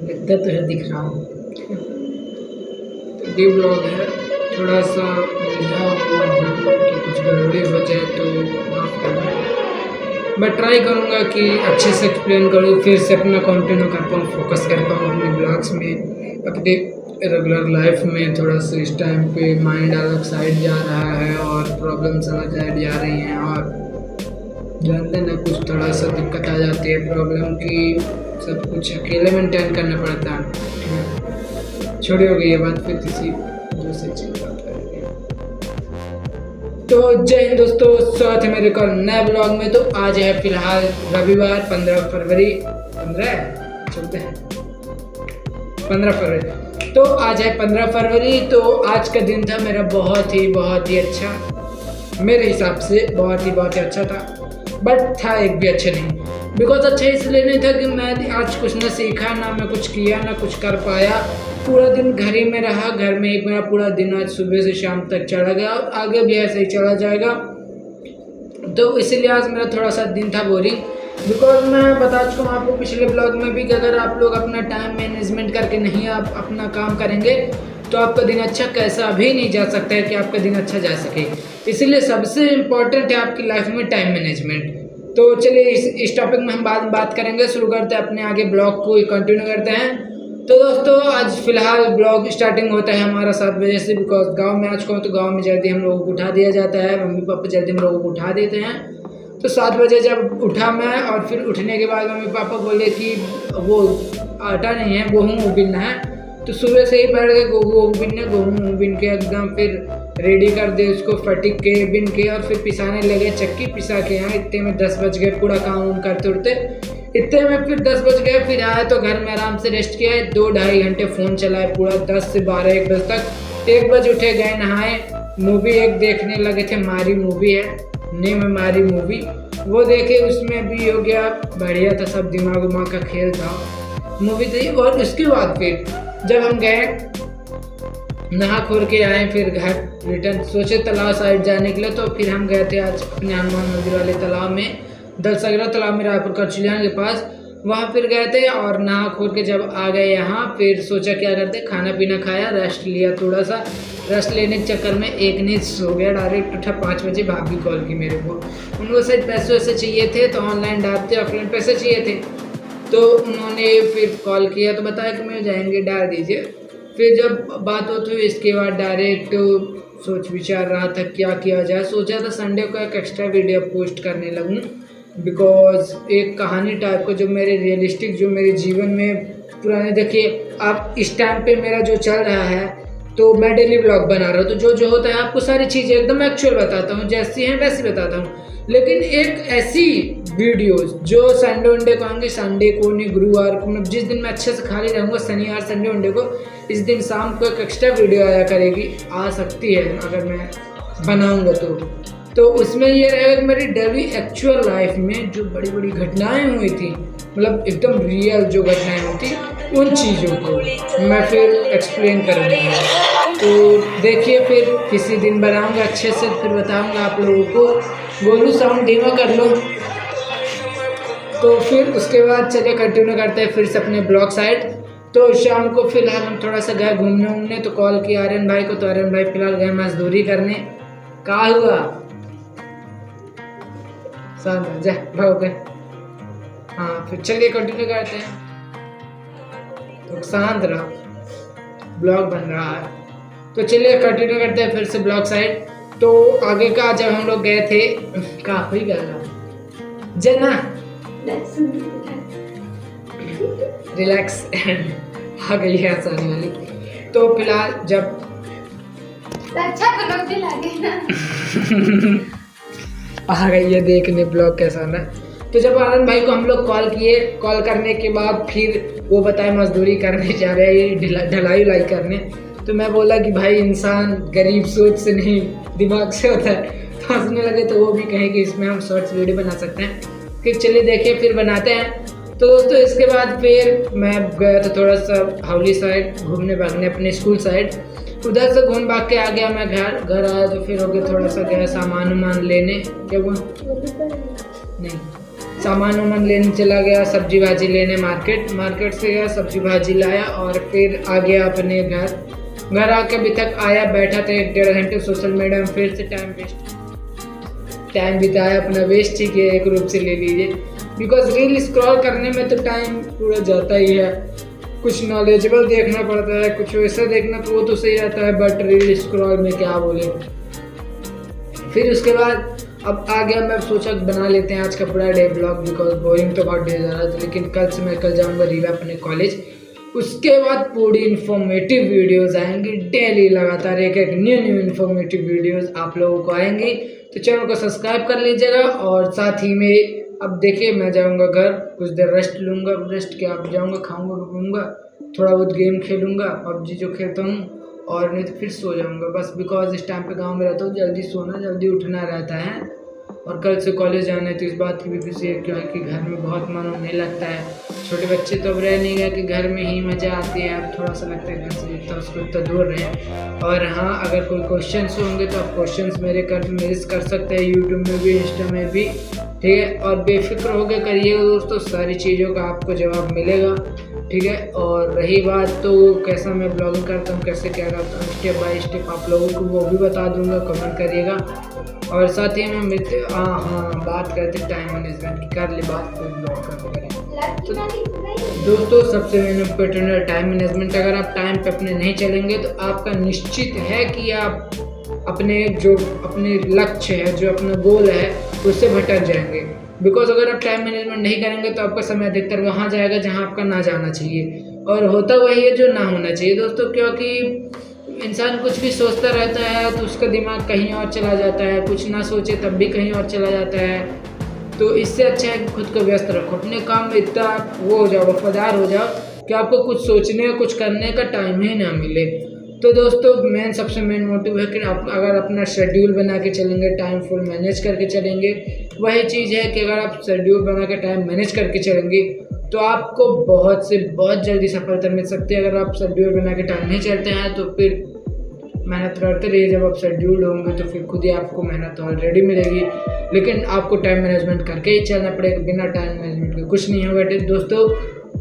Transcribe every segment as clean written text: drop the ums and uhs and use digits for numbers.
लगता तो है दिख रहा हूँ। तो ये ब्लॉग है, थोड़ा सा उलझा हुआ हूँ कि कुछ गड़बड़ी हो जाए तो माफ़ करना। मैं ट्राई करूँगा कि अच्छे से एक्सप्लेन करूँ, फिर से अपना कंटिन्यू कर पाऊँ, फोकस कर पाऊँ अपने ब्लॉग्स में, अपने रेगुलर लाइफ में। थोड़ा सा इस टाइम पे माइंड अलग साइड जा रहा है और प्रॉब्लम्स अलग साइड जा रही हैं, और जानते हैं ना कुछ थोड़ा सा दिक्कत आ जाती है प्रॉब्लम की, सब कुछ अकेले मेंटेन करना पड़ता है। छोड़ी हो गई ये बात, फिर किसी दूसरी चीज़ बात करेंगे। तो जय हिंद दोस्तों, स्वागत है मेरे को नए ब्लॉग में। तो आज है फिलहाल रविवार 15 फरवरी, 15 फरवरी। तो आज है 15 फरवरी। तो आज का दिन था मेरा बहुत ही अच्छा, मेरे हिसाब से बहुत ही अच्छा था, बट था एक भी अच्छा नहीं। बिकॉज अच्छा इसलिए नहीं था कि मैं आज कुछ ना सीखा, ना मैं कुछ किया, ना कुछ कर पाया। पूरा दिन घर ही में रहा, घर में एक मेरा पूरा दिन आज सुबह से शाम तक चला गया और आगे भी ऐसे ही चला जाएगा। तो इसीलिए आज मेरा थोड़ा सा दिन था बोरिंग। बिकॉज मैं बता चुका हूँ आपको पिछले ब्लॉग में भी कि अगर आप लोग अपना टाइम मैनेजमेंट करके नहीं आप अपना काम करेंगे तो आपका दिन अच्छा कैसा भी नहीं जा सकता है कि आपका दिन अच्छा जा सके। इसीलिए सबसे इम्पोर्टेंट है आपकी लाइफ में टाइम मैनेजमेंट। तो चलिए इस टॉपिक में हम बाद में बात करेंगे। शुरू करते हैं अपने आगे ब्लॉग को कंटिन्यू करते हैं। तो दोस्तों आज फिलहाल ब्लॉग स्टार्टिंग होता है हमारा 7 बजे से। बिकॉज गांव में आज कहूँ तो गांव में जल्दी हम लोगों को उठा दिया जाता है, मम्मी पापा जल्दी हम लोगों को उठा देते हैं। तो 7 बजे जब उठा मैं, और फिर उठने के बाद मम्मी पापा बोले कि वो आटा नहीं है, गेहूँ बिनना है। तो सुबह से ही बैठ गए गेहूँ बिन के एकदम फिर रेडी कर दे उसको, फटिक के बिन के, और फिर पिसाने लगे, चक्की पिसा के यहाँ। इतने में 10 बज गए, पूरा काम करते उठते इतने में फिर 10 बज गए। फिर आए तो घर में आराम से रेस्ट किया है, 2-2.5 घंटे फ़ोन चलाए पूरा 10 से 12 1 बजे तक। 1 बजे उठे, गए नहाए, मूवी एक देखने लगे थे, मारी मूवी है नेम मारी मूवी, वो देखे। उसमें भी हो गया बढ़िया था, सब दिमाग उमाग का खेल था, मूवी थी। और उसके बाद फिर जब हम गए नहा खोर के आए, फिर घर रिटर्न सोचे तालाब साइड जाने के लिए। तो फिर हम गए थे आज अपने हनुमान मंदिर वाले तालाब में, दलसगरा तालाब में, रायपुर करचुलियान के पास। वहाँ फिर गए थे और नहा खोर के जब आ गए यहाँ, फिर सोचा क्या करते, खाना पीना खाया, रेस्ट लिया। थोड़ा सा रेस्ट लेने के चक्कर में एक नींद सो गया, डायरेक्ट उठा 5 बजे। भाभी कॉल की मेरे को, उनको शायद पैसे वैसे चाहिए थे, तो ऑनलाइन डालते ऑफलाइन पैसे चाहिए थे। तो उन्होंने फिर कॉल किया तो बताया कि मैं जाएंगे, डाल दीजिए। फिर जब बात होती हुई इसके बाद डायरेक्ट सोच विचार रहा था क्या किया जाए। सोचा था संडे को एक एक्स्ट्रा वीडियो पोस्ट करने लगूँ, बिकॉज एक कहानी टाइप को जो मेरे रियलिस्टिक, जो मेरे जीवन में पुराने, देखिए आप इस टाइम पे मेरा जो चल रहा है, तो मैं डेली ब्लॉग बना रहा हूँ, तो जो होता है आपको सारी चीज़ें एकदम एक्चुअल बताता हूँ, जैसी हैं वैसी बताता हूँ। लेकिन एक ऐसी वीडियोस जो संडे वनडे को आएंगे, संडे को नहीं, गुरुवार को, मतलब जिस दिन मैं अच्छे से खाली रहूँगा, शनिवार संडे वनडे को, इस दिन शाम को एक एक्स्ट्रा वीडियो आया करेगी, आ सकती है अगर मैं बनाऊँगा तो उसमें ये रहेगा मेरी डेली एक्चुअल लाइफ में जो बड़ी बड़ी घटनाएं हुई थी, मतलब एकदम रियल जो घटनाएं हुई थी, उन चीज़ों को मैं फिर एक्सप्लेन करूँगा। तो देखिए फिर किसी दिन बनाऊँगा अच्छे से, फिर बताऊँगा आप लोगों को। गोलू साउंड धीमा कर लो। तो फिर उसके बाद चलिए कंटिन्यू करते हैं फिर से अपने ब्लॉग साइड। तो शाम को फिलहाल हम थोड़ा सा गए घूमने, तो कॉल किया आर्यन भाई को, तो आर्यन भाई फिलहाल गए मजदूरी करने। कहा हुआ शांत जा भाग गए। हाँ फिर चलिए कंटिन्यू करते हैं। तो शांत रहो, ब्लॉग बन रहा है। तो चलिए कंटिन्यू करते हैं फिर से ब्लॉग साइड। तो आगे का जब हम लोग गए थे, काफी गया जना रिलैक्स आ गई है आसानी वाली। तो फिलहाल जब अच्छा ब्लॉग भी लगे ना आ गई है देखने ब्लॉग कैसा ना। तो जब आनंद भाई को हम लोग कॉल किए, कॉल करने के बाद फिर वो बताए मजदूरी करने जा रहे हैं, ढलाई उलाई करने। तो मैं बोला कि भाई इंसान गरीब सोच से नहीं दिमाग से होता है। तो हंसने लगे, तो वो भी कहे कि इसमें हम शॉर्ट्स वीडियो बना सकते हैं। फिर चलिए देखिए फिर बनाते हैं। तो दोस्तों इसके बाद फिर मैं गया था थोड़ा सा हावली साइड घूमने भागने, अपने स्कूल साइड। उधर से घूम भाग के आ गया मैं घर आया। तो फिर हो गया थोड़ा सा गया सामान वामान लेने। क्या हुआ नहीं सामान वामान लेने चला गया, सब्जी भाजी लेने मार्केट से गया, सब्जी भाजी लाया और फिर आ गया अपने घर आके अभी तक आया, बैठा था 1-1.5 घंटे सोशल मीडिया में, फिर से टाइम बिताया अपना, वेस्ट ही किया एक रूप से ले लीजिए। बिकॉज रील स्क्रॉल करने में तो टाइम पूरा जाता ही है, कुछ नॉलेजेबल देखना पड़ता है, कुछ वैसा देखना तो वो तो सही रहता है, बट रील स्क्रॉल में क्या बोले। फिर उसके बाद अब आ गया, मैं सोचा बना लेते हैं आज का पूरा डे ब्लॉग, बिकॉज बोरिंग तो बहुत डेज आ रहा था। लेकिन कल जाऊंगा रीवा अपने कॉलेज, उसके बाद पूरी इन्फॉर्मेटिव वीडियोस आएंगी डेली, लगातार एक न्यू इन्फॉर्मेटिव वीडियोस आप लोगों को आएंगी। तो चैनल को सब्सक्राइब कर लीजिएगा। और साथ ही में अब देखिए मैं जाऊंगा घर, कुछ देर रेस्ट लूँगा, रेस्ट के अब जाऊंगा, खाऊंगा पीऊँगा, थोड़ा बहुत गेम खेलूँगा, पबजी जो खेलता हूँ, और नहीं तो फिर सो जाऊंगा बस। बिकॉज इस टाइम पे गांव में रहता हूँ, जल्दी सोना जल्दी उठना रहता है, और कल से कॉलेज जाना है, तो इस बात की भी खुशी है क्योंकि घर में बहुत मन नहीं लगता है। छोटे बच्चे तो अब रह नहीं गए कि घर में ही मज़ा आती है, अब थोड़ा सा लगता है घर से जितना उसको उतना दूर रहे। और हाँ, अगर कोई क्वेश्चंस होंगे तो आप क्वेश्चंस मेरे कर सकते हैं, यूट्यूब में भी, इंस्टा में भी, ठीक है। और बेफिक्र होकर करिएगा दोस्तों, सारी चीज़ों का आपको जवाब मिलेगा, ठीक है। और रही बात तो कैसा मैं ब्लॉगिंग करता हूँ, कैसे क्या करता हूँ, स्टेप बाय स्टेप आप लोगों को वो भी बता दूंगा, कमेंट करिएगा। और साथ ही में मिलते बात करते टाइम मैनेजमेंट की, कर ली बात फिर ब्लॉग करेंगे। तो दोस्तों सबसे मेन इम्पोर्टेंट है टाइम मैनेजमेंट। अगर आप टाइम पे अपने नहीं चलेंगे तो आपका निश्चित है कि आप अपने लक्ष्य है, जो अपना गोल है, उससे भटक जाएंगे। बिकॉज अगर आप टाइम मैनेजमेंट नहीं करेंगे तो आपका समय अधिकतर वहाँ जाएगा जहाँ आपका ना जाना चाहिए, और होता वही है जो ना होना चाहिए दोस्तों। क्योंकि इंसान कुछ भी सोचता रहता है तो उसका दिमाग कहीं और चला जाता है, कुछ ना सोचे तब भी कहीं और चला जाता है। तो इससे अच्छा है कि खुद को व्यस्त रखो, अपने काम में इतना वो हो जाओ, वफादार हो जाओ कि आपको कुछ सोचने कुछ करने का टाइम ही ना मिले। तो दोस्तों सबसे मेन मोटिव है कि आप अगर अपना शेड्यूल बना के चलेंगे, टाइम फुल मैनेज करके चलेंगे, वही चीज़ है कि अगर आप शेड्यूल बना के टाइम मैनेज करके चलेंगे तो आपको बहुत से बहुत जल्दी सफलता मिल सकती है। अगर आप शेड्यूल बना के टाइम नहीं चलते हैं तो फिर मेहनत करते रहिए, जब आप शेड्यूल होंगे तो फिर खुद ही आपको मेहनत ऑलरेडी मिलेगी। लेकिन आपको टाइम मैनेजमेंट करके ही चलना पड़ेगा, बिना टाइम मैनेजमेंट के कुछ नहीं होगा दोस्तों।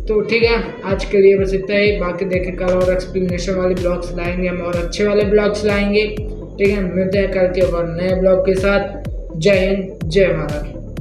तो ठीक है, आज के लिए बस इतना ही। बाकी देखें कल और एक्सप्लेनेशन वाले ब्लॉग्स लाएंगे हम, और अच्छे वाले ब्लॉग्स लाएंगे, ठीक है। मिलते हैं कल के और नए ब्लॉग के साथ। जय हिंद, जय भारत।